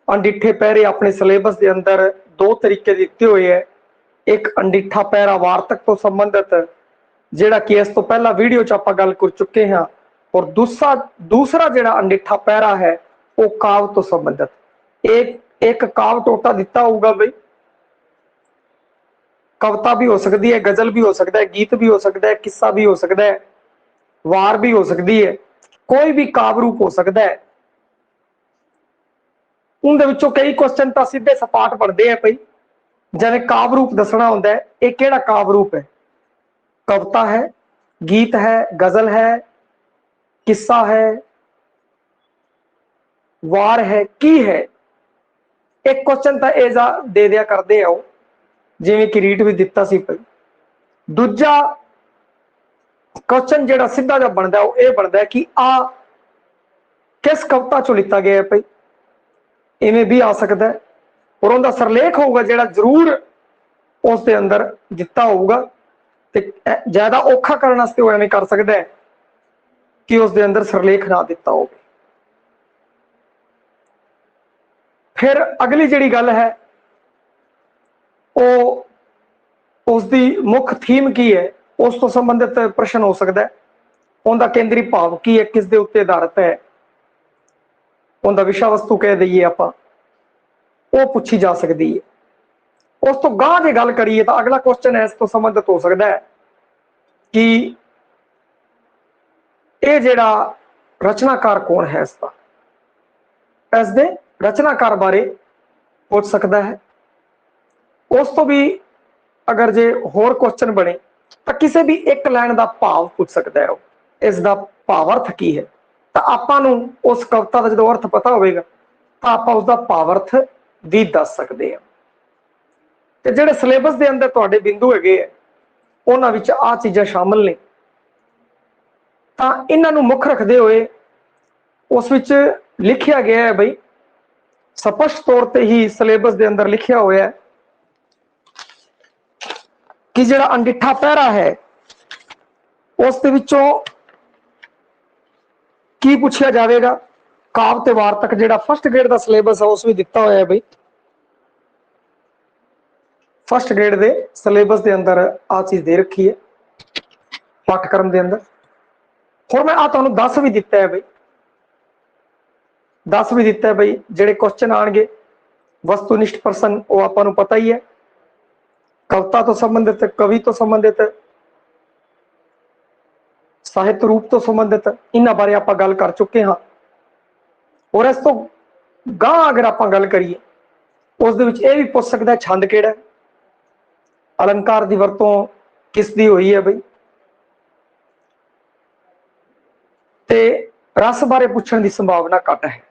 अंडिठे पैरे अपने सिलेबस के अंदर दो तरीके दिते हुए है। एक अंडिठा पैरा वार्तक तो संबंधित, जिहड़ा कि इस तो पहला वीडियो च आपां गल कर चुके हैं, और दूसरा जिहड़ा अंडिठा पैरा है वो काव तो संबंधित। एक काव टोटा दिता होगा बई, कविता भी हो सकती है, गजल भी हो सकता है, गीत भी हो सकता है, किस्सा भी हो सकता है, वार भी हो सकती है, कोई भी काव रूप हो सकता है। उनके विचों कई क्वेश्चन तो सीधे सपाट बनते हैं भाई, जिवें काव रूप दसना होंदा है, ये किहड़ा काव रूप है? कविता है, गीत है, गजल है, किस्सा है, वार है, की है? एक क्वेश्चन तो एजा दे दिया करते आओ, जिवें कि रीट भी दिता सी भाई। दूजा क्वेश्चन जिहड़ा सीधा जा बनता है वो ये बनता है कि आ किस कविता चो लिता गया है भाई, इवें भी आ सकता है, और उनका सरलेख होगा जिहड़ा जरूर उस दे अंदर दिता होगा, ते ज्यादा औखा करने वास्ते वो एवें कर सकता है कि उस दे अंदर सरलेख ना दिता हो। फिर अगली जिहड़ी गल है वो उसकी मुख थीम की है, उस तो संबंधित प्रश्न हो सकता है। उनका केंद्री भाव की है, किस दे उत्ते आधारित है, उनका विषय वस्तु कह दईए आपां, वो पूछी जा सकती है। उस तो गांह जे गल करिए तो अगला क्वेश्चन इस तो संबंधित हो सकता है कि ये जिहड़ा रचनाकार कौन है, इसका इस दे रचनाकार बारे पूछ सकता है। उस तो भी अगर जे होर क्वेश्चन बने तो किसी भी एक लाइन का भाव पूछ सकता है, इसका भावार्थ की है, तो आपां नूं उस कविता का जो अर्थ पता होगा तो आपां उसका भावार्थ भी दस सकते हैं। ते जिहड़े सिलेबस के अंदर तुहाडे बिंदु हैगे है, उन्हां विच आ चीज़ां शामिल ने, तो इन्हां नूं मुख रखते हुए उस विच लिखिया गया है बई, स्पष्ट तौर पर ही सिलेबस के अंदर लिखिया होया है कि जिहड़ा अंडिठा पैरा है उस दे विचों की पूछा जाएगा। काव ते वार्तक जिहड़ा फर्स्ट ग्रेड का सिलेबस है उस भी दिता होया है बई, फर्स्ट ग्रेड के सिलेबस के अंदर आ चीज दे रखी है पाठक्रम के अंदर। और मैं तुहानूं दस भी दिता है बई, दस भी दिता है बई, जिहड़े क्वेश्चन आएंगे वस्तुनिष्ठ प्रश्न वो आपां नूं पता ही है, कविता तो संबंधित, कवि तो संबंधित, साहित्य रूप तो संबंधित, इन्हां बारे आपां गल कर चुके हाँ। और इस तो गांह अगर आपां गल करिए उस दे विच ये भी पूछ सकता है छंद किहड़ा है, अलंकार की वरतों किस दी हुई है बई, ते रस बारे पूछण की संभावना घट है।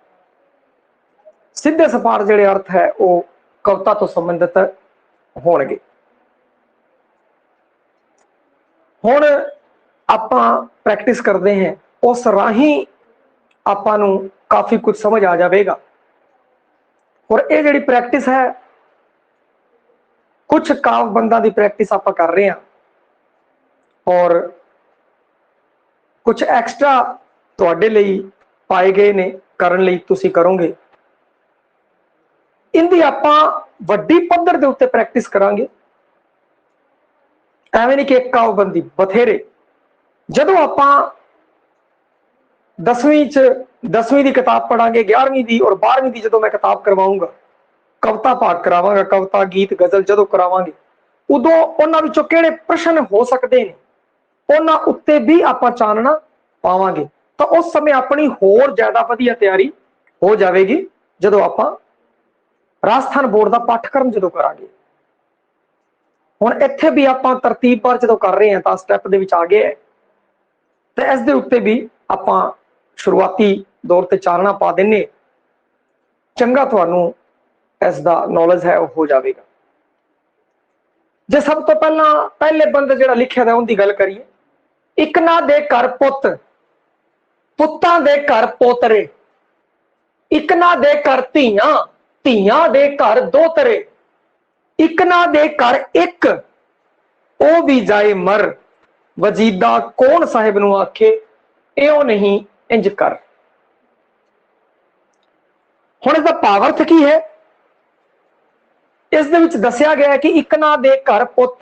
सीधे सपाट जिहड़े अर्थ है वो कविता तो संबंधित होणगे। हुण आपां प्रैक्टिस करते हैं, उस राही आपां नूं काफ़ी कुछ समझ आ जाएगा। और ये जिहड़ी प्रैक्टिस है, कुछ कावबंदां की प्रैक्टिस आपां कर रहे हैं और कुछ एक्सट्रा तुहाडे लई पाए गए ने करन लई, तुसीं करोगे। इनकी आपां वड्डी पद्धर दे उत्ते प्रैक्टिस करांगे, एवें नहीं कि एक कावबंदी बथेरे। जदों आपां 10वीं की किताब पढ़ांगे, 11वीं की और 12वीं की जो मैं किताब करवाऊंगा, कविता पाठ करावांगा, कविता गीत गजल जदों करावांगे, उदों उन्हां विचों किहड़े प्रश्न हो सकते हैं उन्हां उत्ते भी आपां चानना पावांगे। तो उस समय अपनी होर ज्यादा वधिया तैयारी हो जाएगी जदों आपां राजस्थान बोर्ड का पाठक्रम जो करांगे। हुण इत्थे भी आपां तरतीब पर जो कर रहे हैं तो स्टैप दे विच आ गए है, तो इस दे उत्ते भी आपां शुरुआती दौर ते चानना पा देने, चंगा तुहानूं इसका नॉलेज है हो जाएगा। जे सब तो पहले बंद जिहड़ा लिखिया था उनकी गल करिए, इक ना दे घर पुत, पुत्तां दे घर पोतरे, इक ना दे घर धीआं, धीआं दे घर दोतरे, इक ना दे घर एक, ओ भी जाए मर, वजीदा कौन साहिब नूं आखे, इउं नहीं इंज कर। हुण इसका भावार्थ की है? इस दे विच दस्सिया गया कि इकना दे घर पुत,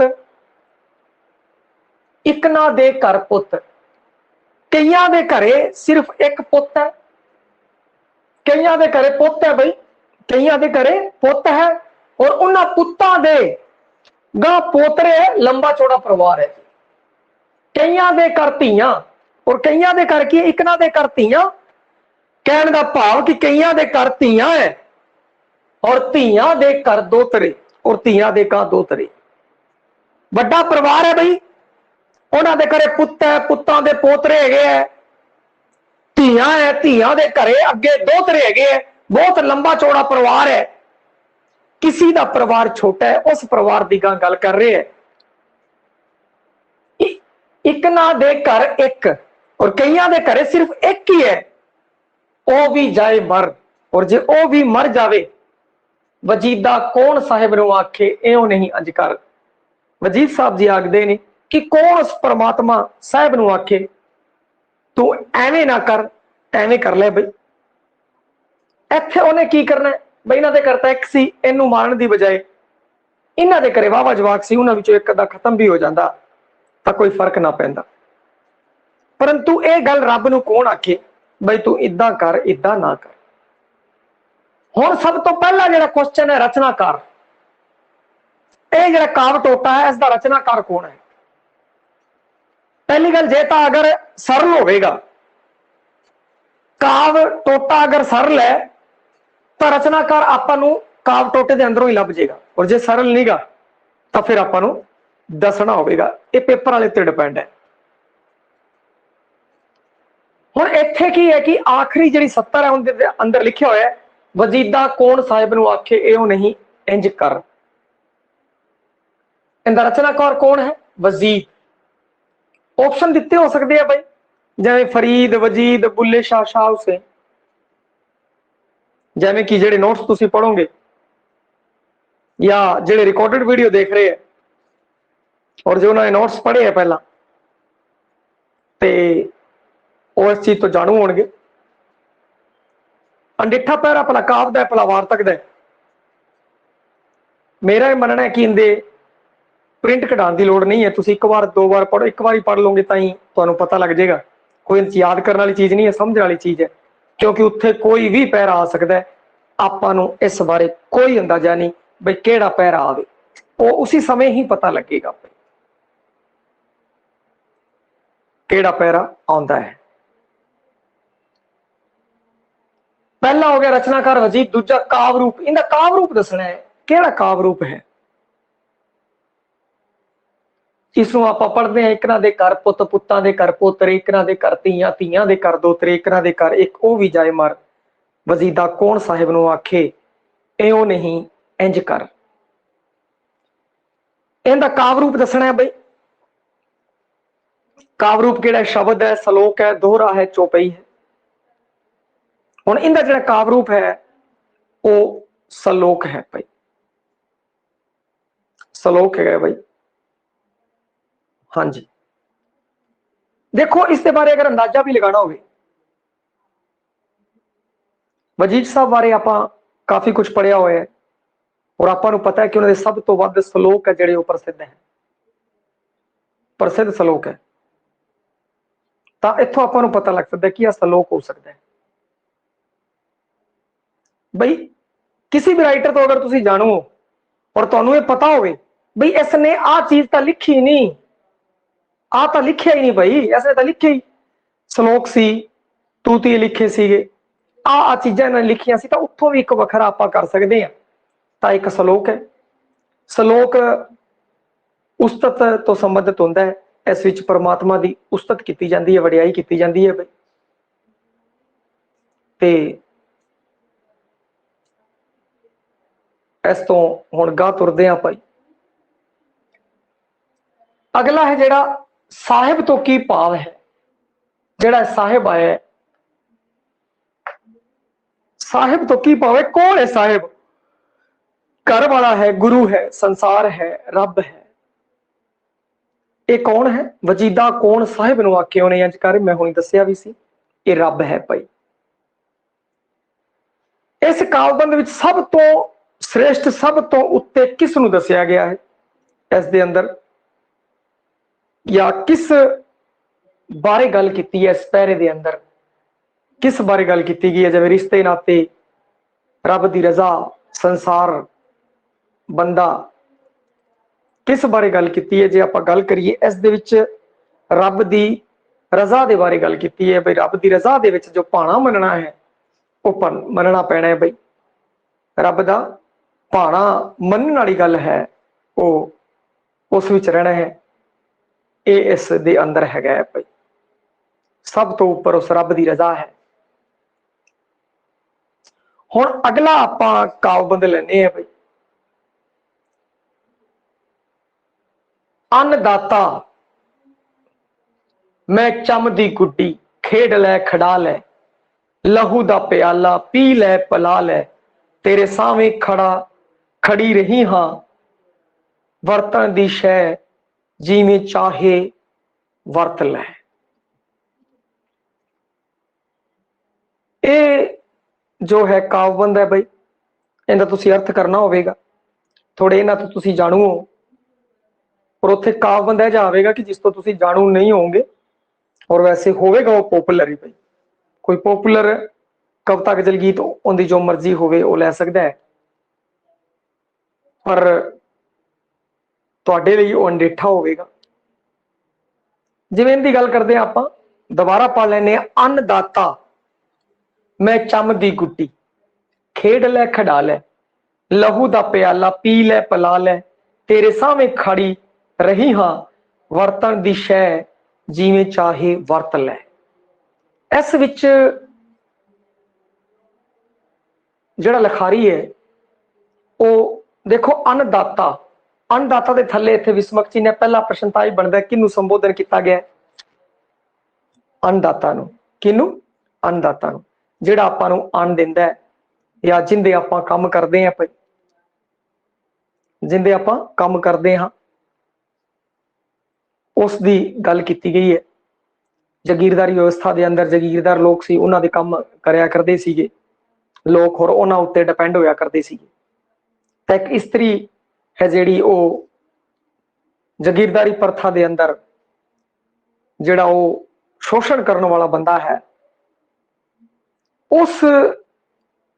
इकना दे घर पुत, कईयां दे घरे सिर्फ एक पुत है, कईयां दे घरे पुत है बई, कईयां दे घरे पुत है और उन्हां पुत्तां दे गा पोतरे है, लंबा चौड़ा परिवार है। कईयां दे घर धीआं और कईयां दे घर की इकना दे घर धीआं, कहने का भाव कि कईयां दे घर धीआं है और धीआं दे घर दोतरे और धीआं दे घर दोतरे, बड़ा परिवार है बई। उन्हां दे घरे पुत्त है, पुत्तां दे पोतरे हैगे है, धीआं है, धीआं दे घरे अगे दोतरे हैगे है, बहुत लंबा चौड़ा परिवार है। किसी का परिवार छोटा है, उस परिवार की गल कर रहे हैं। इकना दे घर एक और कईयां दे घरे सिर्फ एक ही है, ओ भी जाए मर, और जे ओ भी मर जावे वजीदा कौन साहिब नूं आखे इउं नहीं अंज कर। वजीद साहब जी आखदे ने कि कौन उस परमात्मा साहिब नूं आखे तू एवें ना कर, एवें कर ले बई। इत्थे उन्हें की करना है बई, इन्हां दे घर तां एक सी, इनू मारन दी बजाए इन्हां दे घरे वाहवा जवाक सी, उन्हां विचों एक दा खत्म भी हो जांदा तां कोई फर्क ना पैंदा। परंतु यह गल रब नूं कौन आखे बई तू इदां कर, इदां ना कर। हुण सब तो पहला जिहड़ा क्वेश्चन है रचनाकार, यह जिहड़ा काव टोटा है इसका रचनाकार कौन है? पहली गल जे तां अगर सरल होवेगा, काव टोटा अगर सरल है तो रचनाकार आपां नूं काव टोटे दे अंदरों ही लभ जाएगा, और जे सरल नहीं गा तो फिर आपां नूं दसना होवेगा। ये पेपर वाले ते डिपेंड है। हुण इत्थे की है कि आखिरी जिहड़ी 70 है उनके अंदर लिखिया होया है वजीदा कौन साहिब नूं आखे इहो नहीं इंज कर। इनका रचनाकार कौन है? वजीद। ऑप्शन दिते हो सकते हैं भाई, जिवें फरीद, वजीद, बुल्ले शाह, शाह हुसैन, जिवें कि जिहड़े नोट्स तुसीं पढ़ोगे या जिहड़े रिकॉर्डेड वीडियो देख रहे हैं और जो उन्होंने नोट्स पढ़े है पहला ते वो इस चीज तो जाणू होणगे। अंडिठा पैरा भला काव दा भला वार्तक दा। मेरा यह मनना है कि इनके प्रिंट कढाने की लोड़ नहीं है, तुसीं एक बार दो बार पढ़ो, एक बार ही पढ़ लोगे तो ही तुहानूं पता लग जाएगा। कोई याद करने वाली चीज़ नहीं है, समझने वाली चीज़ है, क्योंकि उत्थे कोई भी पैरा आ सकता है। आपां नूं इस बारे कोई अंदाजा नहीं बई किहड़ा पैरा आवे, वो उसी समय ही पता लगेगा किहड़ा पैरा आउंदा है। पहला हो गया रचनाकार वजीद, दूजा काव रूप। इनका काव रूप दसना है, किहड़ा काव रूप है। इसनूं आपां पढ़दे हैं, इकना दे घर पुत, पुत्तां दे घर पोतरे, इकना दे घर धीआं, धीआं दे घर दोतरे, इकना दे घर एक ओ भी जाए मर, वजीदा कौन साहिब नूं आखे इउं नहीं इंज कर। इनका काव रूप दसना है बई। काव रूप किहड़ा? शब्द है, सलोक है, दोहरा है, चौपाई है। हुण इनका जिहड़ा काव रूप है वो सलोक है भाई, सलोक है भाई। हाँ जी, देखो इसके बारे अगर अंदाजा भी लगाना हो, वजीद साहब बारे आपां काफी कुछ पढ़िया हुआ है और आपां नूं पता है कि उन्होंने सब तो वध सलोक है जिहड़े प्रसिद्ध है, प्रसिद्ध सलोक है। तो इत्थों आपां नूं पता लग सकता है कि यह सलोक हो सकता है बई। किसी भी राइटर तो अगर तुसीं जाणो और तुहानूं ये पता होवे बई इसने आ चीज तो लिखी नहीं, आ तो लिखिया ही नहीं भाई, इसने तो लिखे ही सलोक सी, तूती लिखे सीगे, आ चीज़ां इन्होंने लिखिया सी, तो उत्थों भी एक वखरा आपां कर सकते हैं। तो एक सलोक है। सलोक उस्तत तो संबंधित होंदा है, इस विच परमात्मा की उस्तत की जाती है, वडियाई की जाती है भाई। ते इस तो हुण गाह तुरदे आं भाई। अगला है जिहड़ा साहिब तो की भाव है, जिहड़ा साहिब आया है, साहिब तो की भाव है, कौन है साहिब? घर वाला है, गुरु है, संसार है, रब है। ये कौन है? वजीदा कौन साहिब नूं आखे उन्हें अंज कर, मैं हुणे दस्सिया भी सी, ये रब है भाई। इस काव्यबंध विच सब तो श्रेष्ठ, सब तो उत्ते किस नूं दस्सिया गया है इस दे अंदर, या किस बारे गल कीती है इस पैरे दे अंदर, किस बारे गल कीती गई है, जिवें रिश्ते नाते, रब दी रजा, संसार, बंदा, किस बारे गल कीती है। जे आपां गल करिए इस दे विच रब दी रजा दे बारे गल कीती है, बई रब दी रजा दे विच जो भाणा मनना है वो मनना पैना है। बई रब दा भाणा मनन वाली गल है, वो उस विच रहना है, ये इस दे अंदर हैगा है। बई सब तो उपर उस रब दी रजा है। हुण अगला आपां काव्यबंध लैने बई, अन्नदाता मैं चम दी गुड्डी, खेड लै खड़ा लै, लहू दा प्याला पी लै पला लै, तेरे सावें खड़ी रही हां, वरतन दी शै जिवें चाहे वरत लै। ये जो है काव्यबंध है बई, इहदा तुसीं अर्थ करना होवेगा, थोड़े इन्हां तो तुसीं जाणू हो, और उत्थे काव्यबंध है जावेगा कि जिस तो तुसीं जाणू नहीं होंगे, और वैसे होवेगा वो पॉपुलर ही। बई कोई पॉपुलर कविता गजल गीत उनकी जो मर्जी होवे वो लै सकता है, पर तुहाडे लई वो अनडेठा होवेगा। जिवें इनकी गल करते हैं आपां, दोबारा पढ़ लैने, अन्नदाता मैं चम दी गुड्डी, खेड लै खड़ा लै, लहू दा प्याला पी लै पला लै, तेरे सावें खड़ी रही हां, वरतन दी शै जिवें चाहे वरत लै। इस विच जिहड़ा लिखारी है वो देखो, अन्नदाता, अन्नदाता के थले इत्थे विस्मक चिन्ह है। पहला प्रश्न तां बनता है किनू संबोधन किया गया? अन्नदाता नूं। किनू? अन्नदाता नूं, जिहड़ा आपां नूं अन्न दिंदा है, या जिंदे आपां काम करदे हैं, जिंदे आपां काम करदे हां, उसदी गल कीती गई है। जागीरदारी व्यवस्था के अंदर जागीरदार लोग सी, उन्हां दे काम करया करदे सीगे लोग, होर उन्हां उत्ते डिपेंड होया करदे सीगे। तां इक इस्त्री है जिहड़ी वो जागीरदारी प्रथा के अंदर जिहड़ा वो शोषण करने वाला बंदा है, उस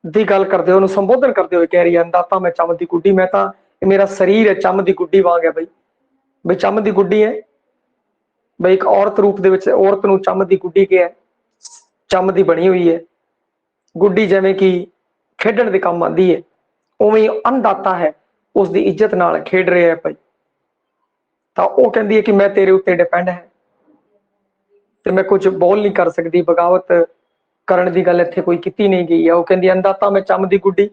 दी गल करते हुए, संबोधन करते हुए कह रही है, अन्नदाता मैं चम दी गुड्डी, मैं तां मेरा शरीर है चम दी गुड्डी वांग है। बई चम दी गुड्डी है, बई एक औरत रूप दे विच औरत नूं चम दी गुड्डी कहा, चम दी बनी हुई है गुड्डी, जिवें कि खेडण दे काम आंदी है, उवें अन्नदाता है उसकी इज्जत नाल खेड रहे है। भाई तो वह कहती है कि मैं तेरे उत्ते डिपेंड है, तो मैं कुछ बोल नहीं कर सकती, बगावत करने की गल इत्थे कोई की नहीं गई है। वह कहती अन्नदाता मैं चम दी गुड्डी,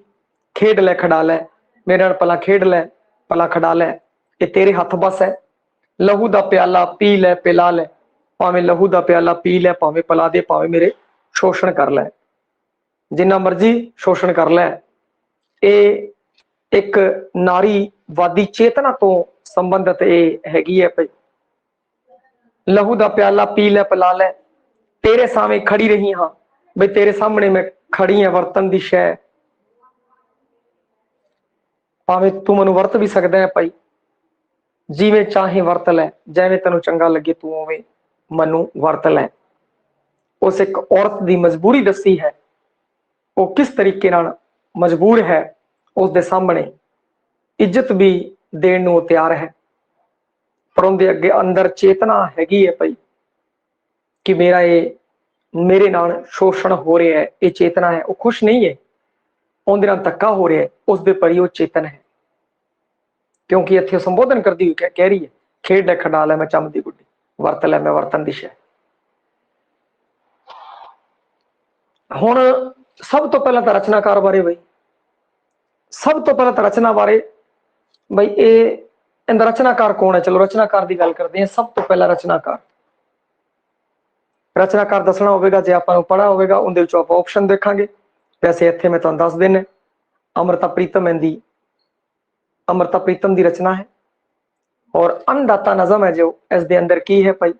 खेड लै खड़ा लै, मेरे नाल भला खेड लै, भला खड़ा लै, ये तेरे हथ बस है। लहू दा प्याला पी लै पिला लै, भावें लहू दा प्याला पी लै, भावें पिला दे, भावें मेरे शोषण कर लै, जिन्ना मर्जी शोषण कर लै। ये एक नारीवादी चेतना तो संबंधित ये हैगी है। भाई लहू दा प्याला पी लै पिला लै, तेरे सामने खड़ी रही हाँ, बई तेरे सामने मैं खड़ी है, वरतन दी शै, भावें तू मैनू वरत भी सकता है भाई, जिवें चाहे वरत लै, जिवें तेनू चंगा लगे तू उवें मैनू वरत लै। उस एक औरत की मजबूरी दसी है, वो किस तरीके नाल मजबूर है, उसके सामने इज्जत भी देण नूं तैयार है, पर उनके अगे अंदर चेतना हैगी है भाई कि मेरा ये मेरे नाल शोषण हो रहा है, ये चेतना है, वो खुश नहीं है, उनके नाल धक्का हो रहा है, उसके परी वो चेतन है। क्योंकि इत्थे संबोधन करती हुई कह रही है, खेड लै खड़ा लै मैं चम दी गुड्डी, वरत लै मैं वरतन दी शै। हुण सब तो पहला तो रचनाकार बारे, बई सब तो पहला तो रचना बारे, बई ये रचनाकार कौन है? चलो रचनाकार की गल करते हैं। सब तो पहला रचनाकार दसना होगा, जो आप पढ़ा होगा उनके आप ऑप्शन देखांगे। वैसे इत्थे मैं तुहानूं दस देना, अमृता प्रीतम इनकी, अमृता प्रीतम की रचना है, और अन्नदाता नज़म है जो इस दे अंदर की है भाई।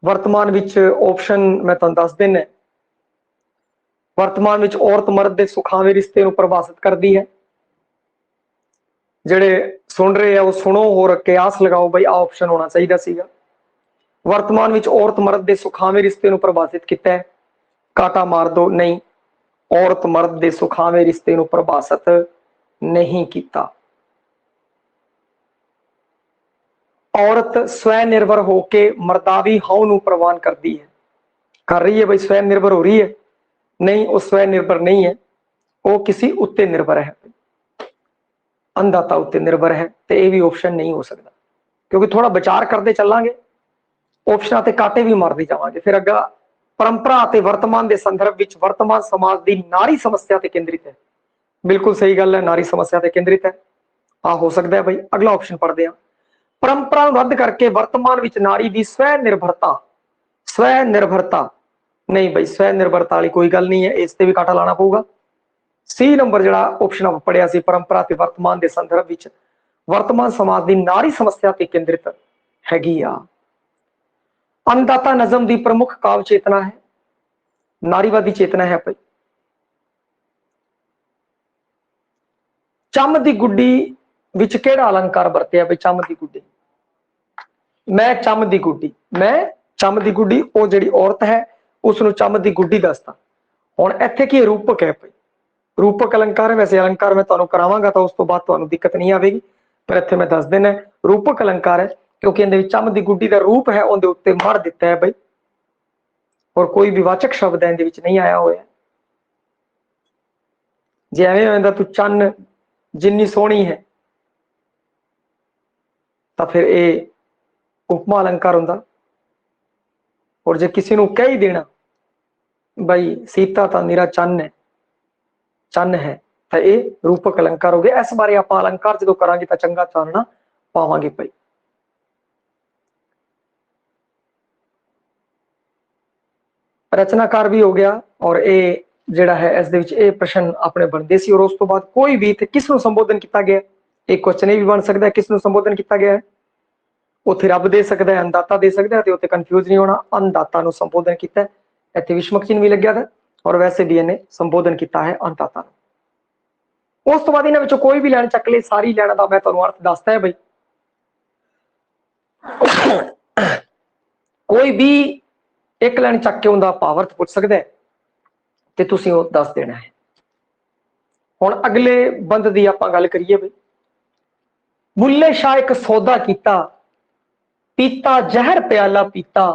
वर्तमान विच ऑप्शन मैं तुहानूं दस देना, वर्तमान में औरत मर्द के सुखावे रिश्ते को परिभाषित करती है। जेड़े सुन रहे हैं वो सुनो और कियास लगाओ भाई आ ऑप्शन होना चाहिए सीगा। वर्तमान में औरत मर्द के सुखावे रिश्ते को परिभाषित किया है, काटा मार दो नहीं, औरत मर्द के सुखावे रिश्ते को परिभाषित नहीं किया। औरत स्वनिर्भर होके मर्दावी हाव नूं प्रवान करती है, कर रही है भाई, स्वनिर्भर हो रही है? नहीं, वो स्वनिर्भर नहीं है, वो किसी उत्ते निर्भर है, अंधाता उत्ते निर्भर है। तो यह भी ऑप्शन नहीं हो सकता, क्योंकि थोड़ा विचार करते चलांगे ऑप्शनां ते काटे भी मारते जावांगे। फिर अगा परंपरा ते वर्तमान के संदर्भ में वर्तमान समाज की नारी समस्या ते केंद्रित है। बिल्कुल सही गल है, नारी समस्या ते केंद्रित है। हाँ हो सकता है भाई। अगला ऑप्शन पढ़ते हैं, परंपरा रद्द करके वर्तमान में नारी की स्वनिर्भरता। स्वनिर्भरता नहीं भाई, स्वनिर्भरता वाली कोई गल नहीं है, इस ते भी काटा लाना पऊगा। सी नंबर जो ऑप्शन आप पढ़िया सी, परंपरा ते वर्तमान के संदर्भ में वर्तमान समाज की नारी समस्या ते केंद्रित हैगी आ। अन्नदाता नज़म की प्रमुख काव्य चेतना है, नारीवादी चेतना है भाई। चम की गुड्डी विच केड़ा अलंकार वरत्या भाई? चम की गुड्डी, मैं चम की गुड्डी, मैं चम की गुड्डी, वो जी औरत है उसनों चम की गुड्डी दसता। हुण इत्थे की रूपक है भाई, रूपक अलंकार है। वैसे अलंकार मैं तुहानूं करावांगा तो उस तो बाद तुहानूं दिक्कत नहीं आएगी, पर इत्थे मैं दस देना रूपक अलंकार है, क्योंकि इहदे विच चम की गुड्डी का रूप है उहदे उत्ते मड़ दिता है भाई, और कोई भी वाचक शब्द इहदे विच नहीं आया होया। जे एवें होंदा तू चन्न जिन्नी सोहनी है तो फिर ये उपमा अलंकार होंदा, और जे किसी नूं कह ही देना भाई सीता तो निरा चन्न है, चन्न है, तो ये रूपक अलंकार हो गया। इस बारे आप अलंकार जो करांगे तो चंगा चानना पावांगे भाई। रचनाकार भी हो गया, और ये जिहड़ा है इस दे विच ये प्रश्न अपने बनते सी। और उस तो बाद कोई भी इत्थे किस नूं संबोधन किया गया, एक क्वेश्चन ये भी बन सकता है, किस नूं संबोधन किया गया है? उत्थे रब दे सकता है, अन्नदाता दे सकता है, तो उत्थे कंफ्यूज नहीं होना। अन्नदाता नूं संबोधन किया, इत्थे विस्मक चिन्ह भी लग्या था, और वैसे भी इन्हें संबोधन किया है अन्नदाता। उस तो बाद इन्हां विचों कोई भी लाइन चक ले, सारी लाइनां दा मैं तुहानूं अर्थ दसदा है भाई। कोई भी एक लाइन चक के उनका भावार्थ पूछ सकता है, तो तुसीं वो दस देना है। हुण अगले बंद की आपां गल करिए भाई। बुल्ले शाह एक सौदा कीता, पीता जहर प्याला पीता,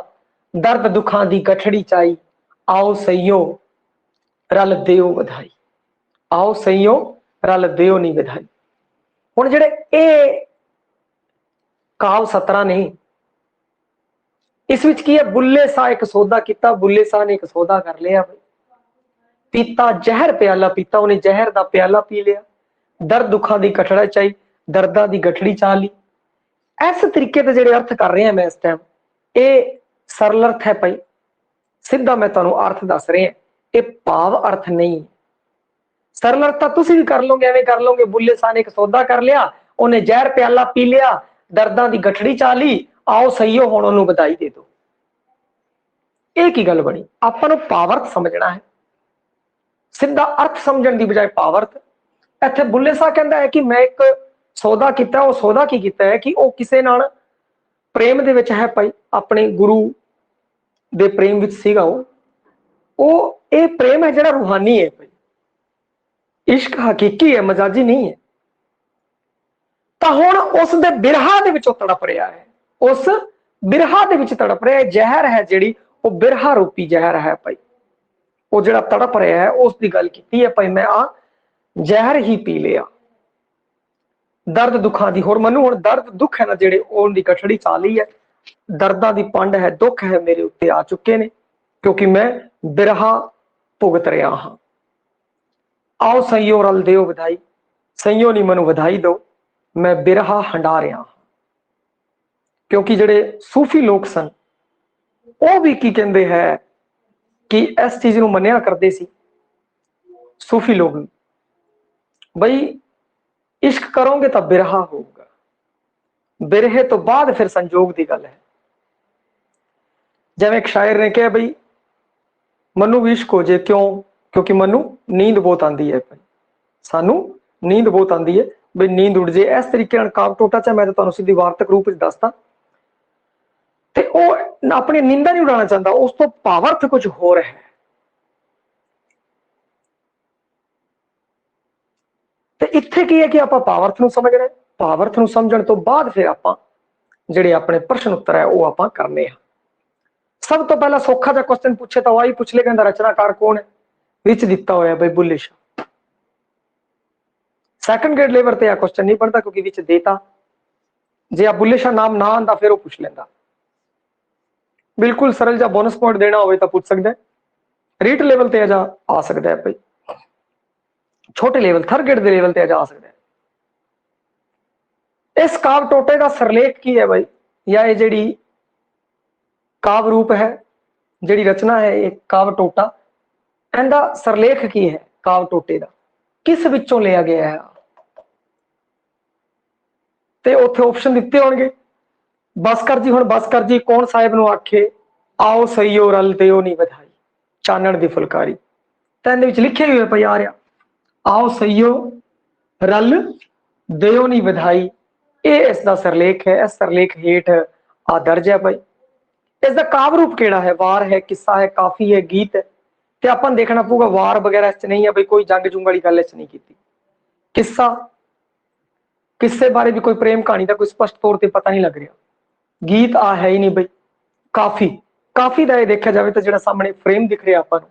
दर्द दुखां दी गठड़ी चाई, आओ सईयो रल देओ बधाई। आओ सईयो रल देओ नी बधाई। हुण जिहड़े ए काव सतरा ने, इस विच की है, बुल्ले शाह एक सौदा किया, बुल्ले शाह ने एक सौदा कर लिया भाई। पीता जहर प्याला पीता, उन्हें जहर का प्याला पी लिया। दर्द दुखा की गठड़ा चाई, दर्दा की गठड़ी चा ली। इस तरीके से जो अर्थ कर रहे हैं मैं इस टाइम, ये सरल अर्थ है भाई, सीधा मैं तुहानूं अर्थ दस रहा, ये भाव अर्थ नहीं। सरल अर्थ तो तुसीं भी कर लोगे, एवें कर लोगे, बुल्ले शाह ने एक सौदा कर लिया, उन्हें जहर प्याला पी लिया, दर्दा की गठड़ी चा ली, आओ सहीओ हुण उहनूं बधाई दे दो। एक ही गल बनी, आपां नूं भावार्थ समझना है, सीधा अर्थ समझण की बजाय भावार्थ। इत्थे बुल्ले शाह कहता है कि मैं एक सौदा किया, वो सौदा की किया है कि वो किसी नाल प्रेम दे विच है भाई, अपने गुरु दे प्रेम विच सीगा वो ये प्रेम है जिहड़ा रूहानी है भाई, इश्क हकीकी है, मजाजी नहीं है। तो हुण उस दे बिरहा दे विचों तड़प रहा है, उस बिरहा दे विच तड़प रहा है। जहर है जिहड़ी वो बिरहा रूपी जहर है भाई, वो जिहड़ा तड़प रहा है उसकी गल की है भाई, मैं आ जहर ही पी लिया दर्द दुखा की। होर मैनूं हुण दर्द दुख है ना जिहड़े उहदी गठड़ी चा ली है, दर्दां दी पंड है, दुख है मेरे उत्ते आ चुके ने, क्योंकि मैं बिरहा भुगत रहा हाँ। आओ सईओ रल देओ बधाई, सईओ नी मैनूं बधाई दो, मैं बिरहा हंडा रहा हाँ। क्योंकि जिहड़े सूफी लोग सन वो भी की कहते हैं कि इस चीज नूं मन्निया करते सी सूफी लोग बई, इश्क करोगे तो बिरहा होगा, बिरहे तो बाद फिर संजोग की गल है। जिवें एक शायर ने कहा बई, मनु भी इश्क हो जाए क्यों, क्योंकि मनु नींद बहुत आती है भाई, सानू नींद बहुत आती है भी नींद उड़ जाए। इस तरीके काव टोटा चाहे मैं तो सीधी वार्तक रूप दसता, ते वो अपनी नींदा नहीं उड़ाना चाहता, उस तो भावार्थ कुछ होर है। ते इत्थे की है कि आप भावार्थ नूं समझ रहे, भावार्थ नूं समझण तो बाद फिर आप जिहड़े अपने प्रश्न उत्तर है वो आप करने हैं। सब तो पहला सौखा जा क्वेश्चन पूछे तो वही पूछ ले, कहंदा रचनाकार कौन है, विच दिता होया भाई Bulleh Shah. Second grade level ते क्वेश्चन नहीं बनता क्योंकि विच देता, जे आप बुल्ले शाह नाम ना आंदा फिर वो पूछ लेंदा। बिल्कुल सरल जा बोनस पॉइंट देना हो तो पूछ सकता है, रीट लेवल ते जा आ सकता है भाई, छोटे लेवल थर्ड ग्रेड के लेवल ते जा आ सकता है। इस काव टोटे का सरलेख की है भाई, या ये जी काव रूप है, जी रचना है एक काव टोटा, इनका सरलेख की है काव टोटे का, किस विचों लिया गया है। ते उत्थे ऑप्शन दिते होंगे, बस कर जी, हुण बस कर जी कौन साहिब नूं आखे, आओ सईयो रल दिओ नी बधाई, चानण दी फुलकारी। तो इहदे विच लिखे हुए पई आ रहा, आओ सईयो रल दिओ नी बधाई, ये इसका सरलेख है। इस सरलेख हेठ आ दर्ज है भाई। इसका काव रूप केड़ा है, वार है, किस्सा है, काफी है, गीत है। तो अपन देखना पऊगा वार वगैरह इस नहीं है भाई, कोई जंग जुंग वाली गल इस नहीं की। किस्सा, किस्से बारे भी कोई प्रेम कहानी का कोई स्पष्ट तौर पर पता नहीं लग रहा। गीत आ है ही नहीं भाई। काफी, काफी का देखा जाए तो जो सामने फ्रेम दिख रहा अपन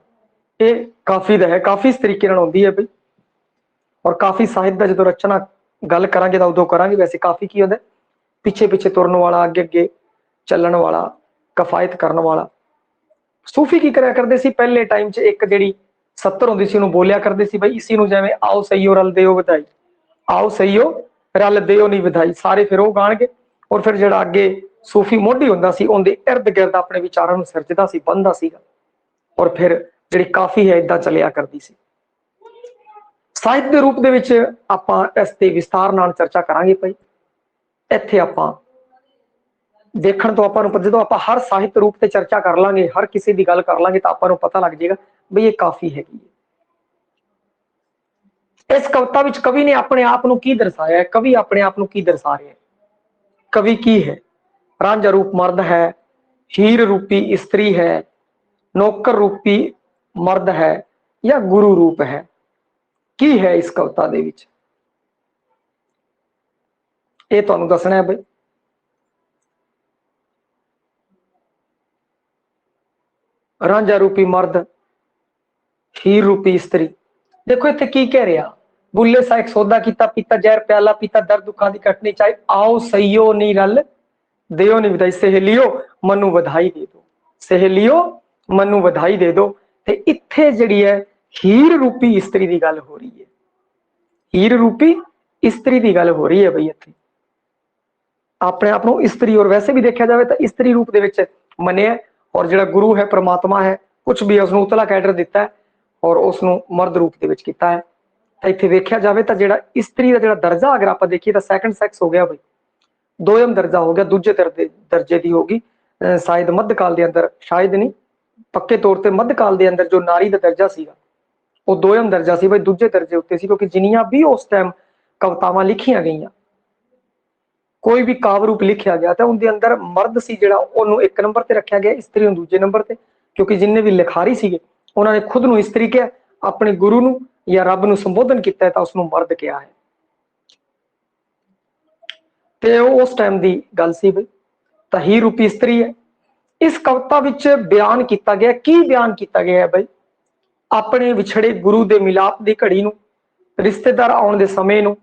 ये काफी का है, काफी इस तरीके आती है भाई। और काफी साहित्य का जो रचना गल करांगे तो उदों करांगे। वैसे काफी की होंगे, पिछे पिछे तुरन वाला, अगे अगे चलन वाला, कफायत करने वाला। सूफी की करा करते सी पहले टाइम च, एक जी सत्तर होंदी सी बोलिया करते सी भाई, इसी जिवें आओ सईयो रल दिओ बधाई, आओ सईयो रल दिओ नी बधाई, सारे फिर वो गाणगे। और फिर जो अगे सूफी मोढी होंदा सी उनके इर्द गिर्द अपने विचारों सिरजदा सी, बनदा सीगा। और फिर जी काफी है इदा चलिया करती सी। साहित्य के रूप के आप इस ते विस्तार नाल चर्चा करांगे भाई। इत्थे आपां देखण तो आपां जो आप हर साहित्य रूप से चर्चा कर लांगे, हर किसी की गल कर लांगे तो आपां पता लग जाएगा भाई ये काफी हैगी। इस कविता विच कवि ने अपने आप नूं की दर्शाया है, कवि अपने आप नूं की दर्शा रहे हैं। कवि की है, रांझा रूप मर्द है, हीर रूपी स्त्री है, नौकर रूपी मर्द है, या गुरु रूप है, की है इस कविता दे विच, ये तुहानूं दसना है भाई। रांझा रूपी मर्द, हीर रूपी स्त्री। देखो इत्थे की कह रहा, बुल्ले सा एक सौदा कीता, पीता जहर प्याला, पीता दर्द दुखा दी कटनी चाहे, आओ सईयो नी रल दिओ नी बधाई, सहेलियो मनु बधाई दे दो, सहेलियो मनु बधाई दे दो। ते इत्थे जिहड़ी है हीर रूपी स्त्री की गल हो रही है, हीर रूपी स्त्री की गल हो रही है भाई। इत्थे अपने आप को स्त्री, और वैसे भी देखा जाए तो स्त्री रूप के मनिया, और जो गुरु है परमात्मा है, कुछ भी उसने उतला कैडर दिता है और उसनों मर्द रूप के किया है। तो इतने देखा जाए तो जो स्त्री का जो दर्जा अगर आप देखिए तो सैकंड सैक्स हो गया भाई, दोयम दर्जा हो गया, दूजे दर्जे की होगी। शायद मध्यकाल के अंदर, शायद नहीं पक्के तौर पर मध्यकाल के अंदर जो नारी का दर्जा सीगा वो दोयम दर्जा सी भाई, दूजे दर्जे उत्ते सी। क्योंकि जिन्नियां भी उस टाइम कवितावां लिखियां गईयां, कोई भी काव रूप लिखा गया तो उनके अंदर मर्द सी जिहड़ा उन्होंने एक नंबर पर रखा गया, स्त्री दूजे नंबर पर। क्योंकि जिन्हें भी लिखारी सीगे उन्होंने खुद नूं स्त्री कहा, अपने गुरु नूं या रब नूं संबोधन किया तो उसनूं मर्द कहा है। तो उस टाइम की गल सी भाई, तो ही रूपी स्त्री है। इस कविता विच बयान किया गया, की बयान किया गया है भाई, अपने विछड़े गुरु के मिलाप की घड़ी नूं, रिश्तेदार आउण दे समय नूं,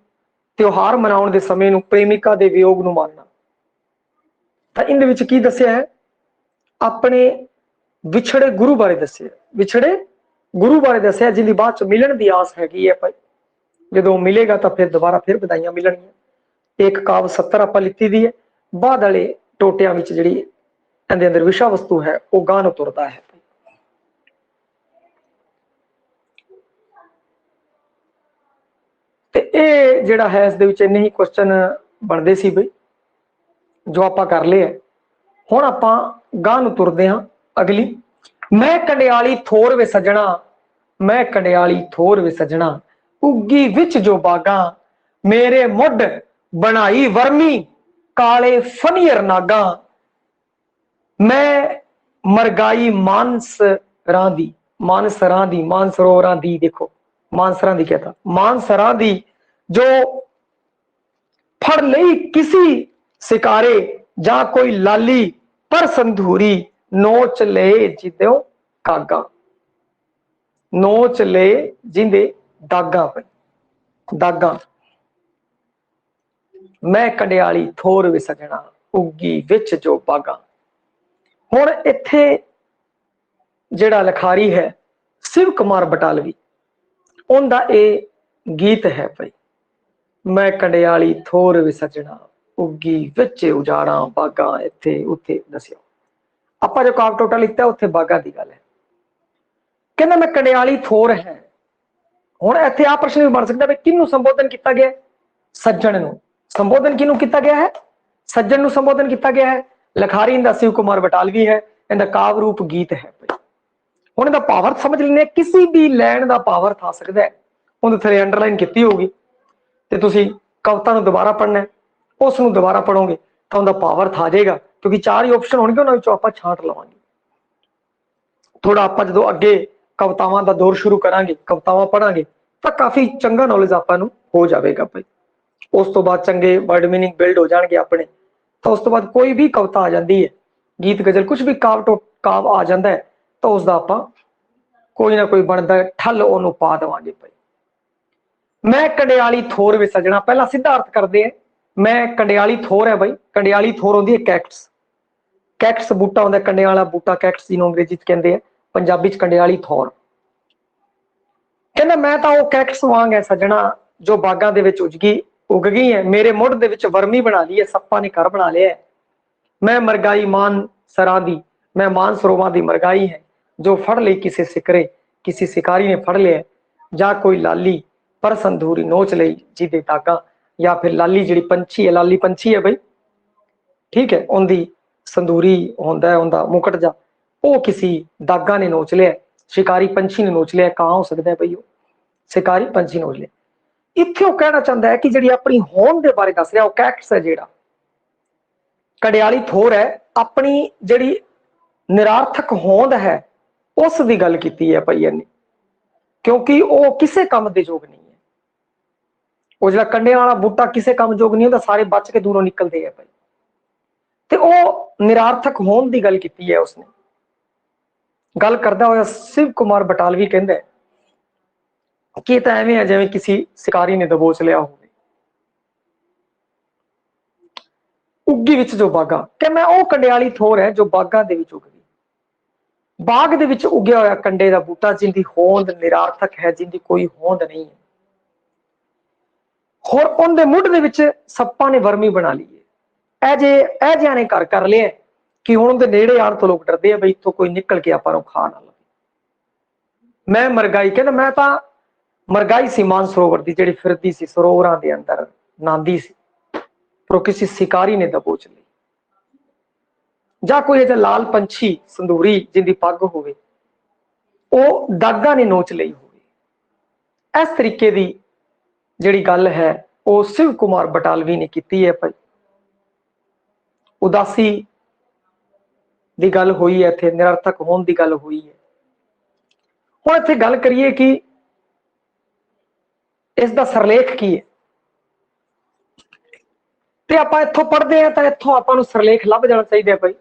त्योहार मनाउण दे समय नूं, प्रेमिका के वियोग नूं मानना। तो इहदे विच की दस्सिया है, अपने विछड़े गुरु बारे दस्सिया, विछड़े गुरु बारे दस्सिया जिंदी बाद च मिलन की आस हैगी है भाई। जो मिलेगा तो फिर दोबारा फिर बधाइयां मिलणगियां। एक काव 70 आप लिखी दी है, बाद वाले टोटियां विच जिहड़ी इहदे अंदर विषा वस्तु है वो गाह नूं तुरदा है। ते ये जिहड़ा है इस दे विच इन्ने ही क्वेश्चन बनते सी बई, जो आप कर लिया। हुण आपां गाह नूं तुरदे हां अगली। मैं कंडियाली थोर वे सजना, मैं कंडियाली थोर वे सजना उगी विच जो बागा मेरे मुड बनाई वर्मी काले फनियर नागा मैं मरगाई मानसरां दी मानसरोवरां दी देखो मानसरां दी कहता मानसरां दी जो फड़ लई किसी शिकारे जा कोई लाली पर संधूरी नोच ले जिदो कागा नोच ले जिंदे दागा पे दागा मैं कंडियाली थोर वे सजना उगी विच जो बागा। हुण इत्थे जिहड़ा लिखारी है शिव कुमार बटालवी उनका ये गीत है भाई मैं कंडियाली थोर वे सजना उगी विच उजाड़ा बागा इत्थे उत्थे दसिया आपां जो काव टोटा लिखता उत्थे बागा की गल है कहना मैं कंडियाली थोर है। हुण इत्थे आ प्रश्न भी बन सकता है किनू संबोधन किया गया सज्जन नूं संबोधन किनू किया गया है सज्जन नूं संबोधन किया गया है लिखारी इनका शिव कुमार बटालवी है इनका काव रूप गीत है भाई। हुण इहदा भावार्थ समझ लेने किसी भी लैन का भावार्थ आ सकता है उन्हें थले अंडरलाइन की होगी तो तुसीं कविता नूं दोबारा पढ़ना है उस नूं दोबारा पढ़ोगे तो उनका भावार्थ आ जाएगा क्योंकि 4 ही ऑप्शन होंगे उन्होंने आपां छांट लवांगे। थोड़ा आपां जदों अगे कवितावां दा दौर शुरू करांगे कवितावां पढ़ांगे तो काफ़ी चंगा नॉलेज आपां नूं हो जाएगा भाई। उस तो बाद चंगे वर्ड मीनिंग बिल्ड हो जाएंगे अपने तो उस तो बाद कोई भी कविता आ जाती है गीत गजल कुछ भी काव आ जाता है तो उसका आपां कोई ना कोई बनता है ठल उन्होंने पा देवांगे भाई। मैं कंडियाली थोर वे सजना पहला सीधा अर्थ करते हैं मैं कंडियाली थोर है भाई कंडियाली थोर होंदी है कैक्टस कैक्टस बूटा होंदा कंडियाला बूटा कैक्टस जिन्हों अंग्रेजी कहते हैं पंजाबी च कंडियाली थोर कहना मैं तो वो कैक्टस वांग है सजना जो बागा दे विच उग गई है मेरे मुढ़ दे विच वर्मी बना ली है सप्पा ने घर बना लिया है मैं मरगाई मान सरां दी मैं मान सरोवां दी मरगाई है जो फड़ ली किसी सिकरे किसी शिकारी ने फड़ लिया जा कोई लाली पर संधूरी नोच ली जिदे दागा या फिर लाली जी पंछी है लाली पंछी है भाई ठीक है उनकी संधूरी होंदा है उनका मुकट जा वो किसी दागा ने नोच लिया शिकारी पंछी ने नोच लिया कहाँ हो सकता है भाई वो शिकारी पंछी नोच लिया। इत्थे वो कहना चाहता है कि जी अपनी होंद के बारे दस रहा कैक्टस है जिहड़ा कंडियाली थोर है अपनी जी निरार्थक होंद है उसकी गल की है भाई इन्हें क्योंकि वो किसी काम के योग नहीं है वो जो कंडे वाला बूटा किसी काम योग नहीं होता सारे बच के दूरों निकलते हैं भाई तो वो निरार्थक होंद की गल की है उसने गल करता हुआ शिव कुमार बटालवी कहता है कि तो एवं है जिवें किसी शिकारी ने दबोच लिया हो उगी विच जो बागा कि मैं वो कंडियाली थोर है जो बागा दे विच उग गई बाग दे विच उगया होया कंडे का बूटा जिंदी होंद निरार्थक है जिंदी कोई होंद नहीं है होर उनके मुढ़ दे विच सप्पा ने वर्मी बना ली है ऐजिया ने घर कर लिया कि हुण उनके नेड़े आण तो लोग डरदे बई इत्थों कोई निकल के आपां नूं खा ना लवे। मैं मरगाई कहंदा मैं तां मरगाई सी मान सरोवर की जी फिरती सी सरोवरां दे अंदर नांदी सी पर किसी शिकारी ने दबोच ली जा कोई ऐसा लाल पंछी संधूरी जिंदी पग होवे वो दागा ने नोच ली होवे। इस तरीके की जिहड़ी गल है वो शिव कुमार बटालवी ने की है भाई। उदासी की गल हुई है इत्थे निरर्थक होने की गल हुई है। हुण इत्थे गल करिए कि इसका सरलेख की है तो आप इत्थों पढ़ते हैं तो इत्थों आपां सरलेख लभ जाना चाहिए भाई।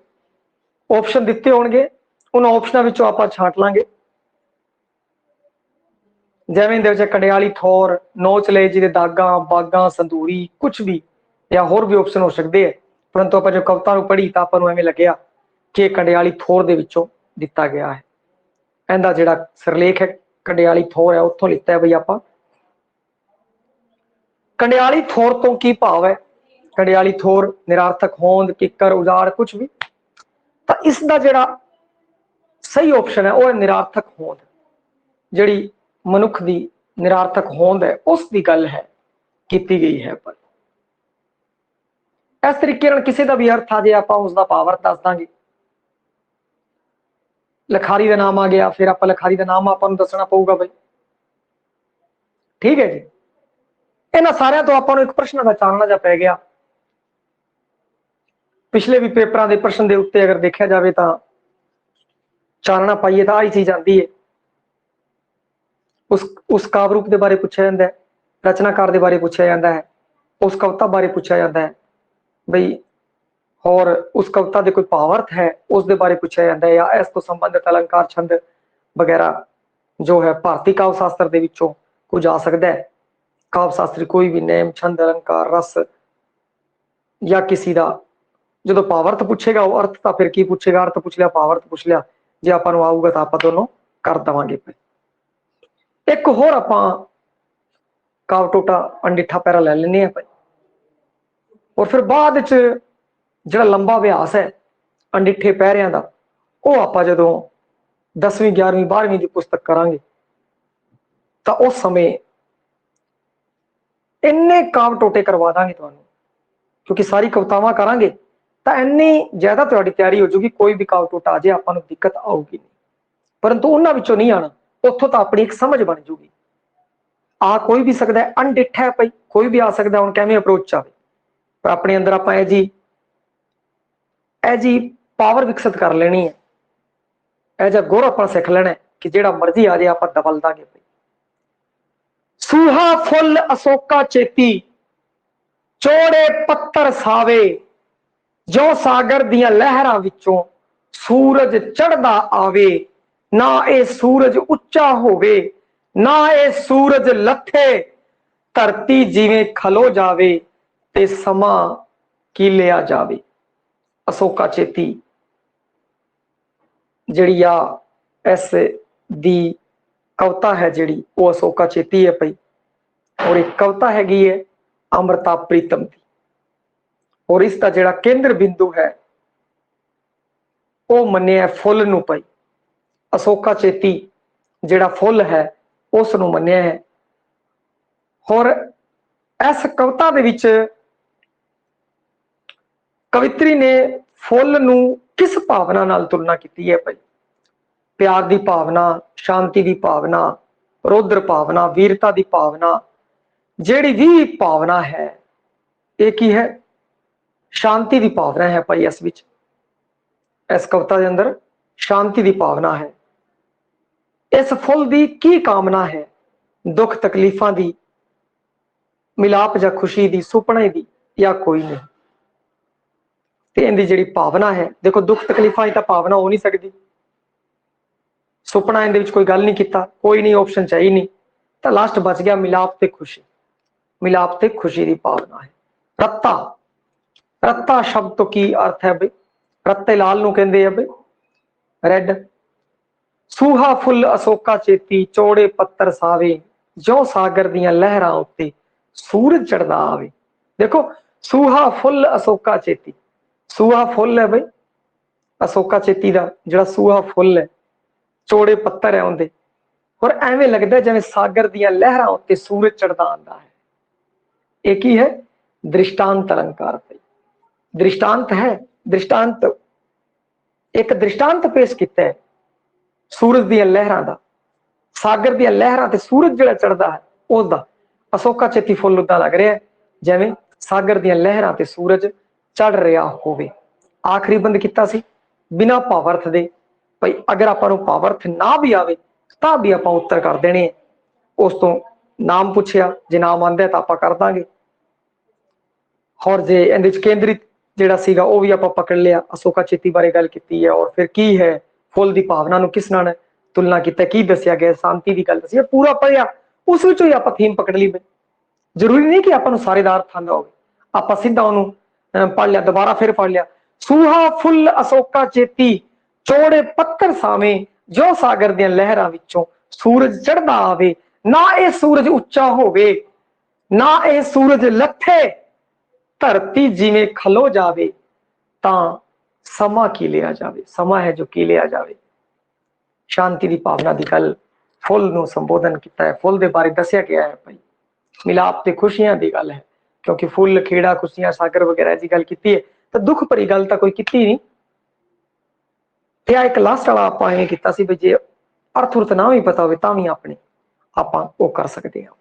ऑप्शन दिते होणगे उन ऑप्शनों विचों आपां छांट लांगे जिवें कंडियाली थोर नोच ले जिहदे दागा बागा संधूरी कुछ भी या होर भी ऑप्शन हो सकते हैं परंतु आप जो कविता नूं पढ़ी तो आपां एवें लग्या कि कंडियाली थोर दे विचों दिता गया है। इहदा जिहड़ा सरलेख है कंडियाली थोर है उत्थों लिता है बई आपां। कंडियाली थोर तो की भाव है कंडियाली थोर निरार्थक होंद किकर उजाड़ कुछ भी तो इसका जिहड़ा सही ऑप्शन है वह है निरार्थक होंद जिहड़ी मनुख की निरार्थक होंद है उसकी गल है की गई है। पर इस तरीके किसी का भी अर्थ आ जाए आप उसका भावार्थ दस देंगे लिखारी का नाम आ गया, फिर आप लिखारी का नाम आपको दसना पऊगा भाई। ठीक है जी, इन्होंने सारिया तो आपको एक प्रश्न का चानना जा पै गया। पिछले भी पेपरों के प्रश्न के उत्ते अगर देखा जाए तो चानना पाइए तो आई चीज आती है। उस काव्य रूप के बारे पूछा जाता है, रचनाकार के बारे पूछा जाता है, उस कविता बारे पूछा जाता है बई, और उस कविता के कोई भावार्थ है उस दे बारे पूछा जाता है, या इस तो संबंधित अलंकार छंद वगैरह जो है भारतीय काव्य शास्त्र के विचों कुछ आ सकता है। काव्य शास्त्री कोई भी नेम छंद अलंकार रस या किसी का जो भावार्थ पूछेगा वो अर्थ तो फिर की पूछेगा, अर्थ पूछ लिया भावार्थ पूछ लिया, जो आप आऊगा तो आप दोनों कर देवांगे। एक होर आप काव टोटा अंडिठा पैरा ले लेने भाई, और फिर बाद जो लंबा अभ्यास है अंडिठे पैरिया का वो आप जो 10वीं 11वीं 12वीं की पुस्तक करांगे तो उस समय इन्ने काव टोटे करवा देंगे तुहानू, क्योंकि सारी कवितावां करांगे तो इन्नी ज्यादा तुहाडी तैयारी हो जाएगी। कोई भी काव टोटा आ जाए आपां नू दिक्कत आऊगी नहीं, परंतु उन्हां विचों नहीं आना, उत्थों तो अपनी एक समझ बन जूगी। आ कोई भी सकता है, अनडिठा है भाई, कोई भी आ सकता है, हम कैवें अप्रोच आए पर अपने अंदर आप जी पावर विकसित कर लेनी है, एजा गुर आप सीख लेना है कि जेड़ा मर्जी आ जाए आप दबल दांगे। सूहा फुल अशोका चेती चौड़े पत्थर सावे, जो सागर दिया लहरां विचों सूरज चढ़दा आवे, ना ए सूरज उच्चा होवे ना ए सूरज लथे, धरती जिवें खलो जावे ते समा की लिया जावे। अशोका चेती जिहड़ी आ इस दी कविता है जिहड़ी वो अशोका चेती है पई, और एक कविता हैगी है अमृता प्रीतम की, और इसका जिहड़ा केंद्र बिंदु है वो मन्निया फुल नू पई। अशोका चेती जिहड़ा फुल है उस नू मन्निया है, और इस कविता दे विच कवित्री ने फुल नू किस भावना नाल तुलना की है भाई? प्यार की भावना, शांति की भावना, रौद्र भावना, वीरता की भावना, जिहड़ी भी भावना है एक ही है, शांति की भावना है भाई। इस कविता के अंदर शांति की भावना है। इस फुल की की कामना है? दुख तकलीफा की, मिलाप या खुशी की, सुपने की, या कोई नहीं। तो इनकी जिहड़ी भावना है, देखो दुख तकलीफा की तो भावना हो नहीं सकती, सुपना इन कोई गल नहीं किया, कोई नहीं ऑप्शन चाहिए नहीं, तो लास्ट बच गया मिलाप ते खुशी। मिलाप ते खुशी की भावना है। रत्ता, रत्ता शब्द तो की अर्थ है भाई? रत्ते लाल नू कहंदे आ भाई, रेड। सूहा फुल अशोका चेती चौड़े पत्थर सावे, जो सागर दियां लहरां उत्ते सूरज चढ़दा आवे। देखो सूहा फुल अशोका चेती, सूहा फुल है भाई अशोका चेती का जिहड़ा सूहा फुल है, चौड़े पत्थर है उनके, और एवें लगता है जिवें सागर दियां लहरां उत्ते सूरज चढ़दा आंदा है। एक ही है दृष्टांत अलंकार। दृष्टांत है, दृष्टांत एक दृष्टांत पेश किया है सूरज दियां लहरां दा, सागर दियां लहरां ते सूरज जिहड़ा चढ़दा है उसदा। अशोका चेती फुल उदा लग रहा है जिवें सागर दियां लहरां ते सूरज चढ़ रहा होवे। आखिरी बंद किया सी बिना भावार्थ दे भाई, अगर आपां नूं भावार्थ ना भी आवे तां भी आपां उत्तर कर देने। उस तो नाम पूछया, जे नाम आंदा तो आपां कर दांगे, और जे इहदे विच केंद्रित जिहड़ा सीगा वो भी आपां पकड़ लिया, अशोका चेती बारे गल कीती है, और फिर की है फुल की भावना नूं किस नाल तुलना किया, की दसिया गया, शांति की गल दसी है, पूरा पढ़िया उस विचों ही आपां थीम पकड़ ली। जरूरी नहीं कि आपां नूं सारे दा अर्थ आंदा होवे, आपां सीधा उहनूं पढ़ लिया, दोबारा फिर पढ़ लिया। सूहा फुल अशोका चेती चौड़े पत्थर सावें, जो सागर दियां लहरां विचों सूरज चढ़दा आवे, ना ये सूरज उच्चा होवे ना ये सूरज लथे, धरती जिवें खलो जावे तां समा की लिया जावे। समा है जो की लिया जावे। शांति की भावना की गल फुल नूं संबोधन किया है, फुल के बारे दसिया गया है भाई। मिलाप ते खुशियां की गल है, क्योंकि फुल खेड़ा खुशियां सागर वगैरह की गल की है, तो दुख भरी गल तो कोई की नहीं। ਤੇ ਆ ਇੱਕ ਲਾਸਟ ਵਾਲਾ ਆਪਾਂ ਐਵੇਂ ਕੀਤਾ ਸੀ ਵੀ ਜੇ ਅਰਥ ਉਰਥ ਨਾ ਵੀ ਪਤਾ ਹੋਵੇ ਤਾਂ ਵੀ ਆਪਣੇ ਆਪਾਂ ਉਹ ਕਰ ਸਕਦੇ ਹਾਂ।